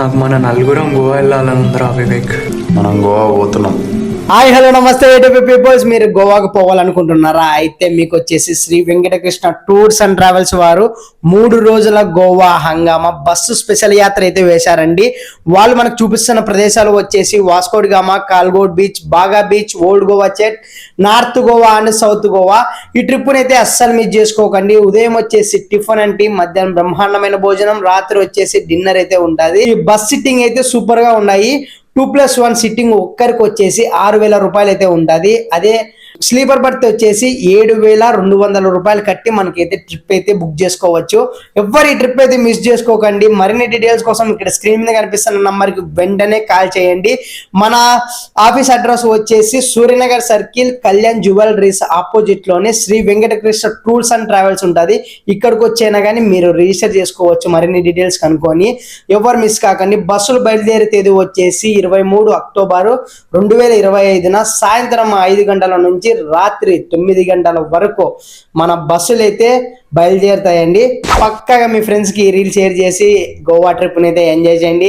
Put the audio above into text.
నాకు మన నలుగురం గోవా వెళ్ళాలని ఉందిరా వివేక్. మనం గోవా పోతున్నాం. Hi hello namaste YouTube peoples. మీరు గోవాకు పోవాలనుకుంటున్నారా? అయితే మీకు వచ్చేసి Shri Venkatakrishna tours and travels వారు 3 రోజుల గోవా హంగామా బస్సు స్పెషల్ యాత్ర అయితే వేశారండి. వాళ్ళు మనకు చూపిస్తున్న ప్రదేశాలు వచ్చేసి వాస్కోడ్ గామా, కాల్గోడ్ బీచ్, బాగా బీచ్, ఓల్డ్ గోవా చెట్, north Goa and south Goa. ఈ ట్రిప్ అయితే అస్సలు మిస్ చేసుకోకండి. ఉదయం వచ్చేసి టిఫిన్ అంటే, మధ్యాహ్నం బ్రహ్మాండమైన భోజనం, రాత్రి వచ్చేసి డిన్నర్ అయితే ఉంటుంది. ఈ బస్ సిట్టింగ్ అయితే సూపర్ గా ఉన్నాయి. 2+1 సిట్టింగ్ ఒక్కరికి వచ్చేసి 6,000 రూపాయలు అయితే ఉంటుంది. అదే స్లీపర్ బర్త్ వచ్చేసి 7,200 రూపాయలు కట్టి మనకైతే ట్రిప్ అయితే బుక్ చేసుకోవచ్చు. ఎవరు ఈ ట్రిప్ అయితే మిస్ చేసుకోకండి. మరిన్ని డీటెయిల్స్ కోసం ఇక్కడ స్క్రీన్ మీద కనిపిస్తున్న నంబర్కి వెంటనే కాల్ చేయండి. మన ఆఫీస్ అడ్రస్ వచ్చేసి Suryanagar circle, Kalyan jewellers opposite లోనే Shri Venkatakrishna tours and travels ఉంటుంది. ఇక్కడికి వచ్చైనా కానీ మీరు రిజిస్టర్ చేసుకోవచ్చు మరిన్ని డీటెయిల్స్ కనుక్కొని. ఎవరు మిస్ కాకండి. బస్సులు బయలుదేరే తేదీ వచ్చేసి 23 అక్టోబర్ 2025 సాయంత్రం 5 గంటల నుంచి రాత్రి 9 గంటల వరకు మన బస్సులు అయితే బయలుదేరుతాయండి. పక్కాగా మీ ఫ్రెండ్స్ కి రీల్ షేర్ చేసి గోవా ట్రిప్ అయితే ఎంజాయ్ చేయండి.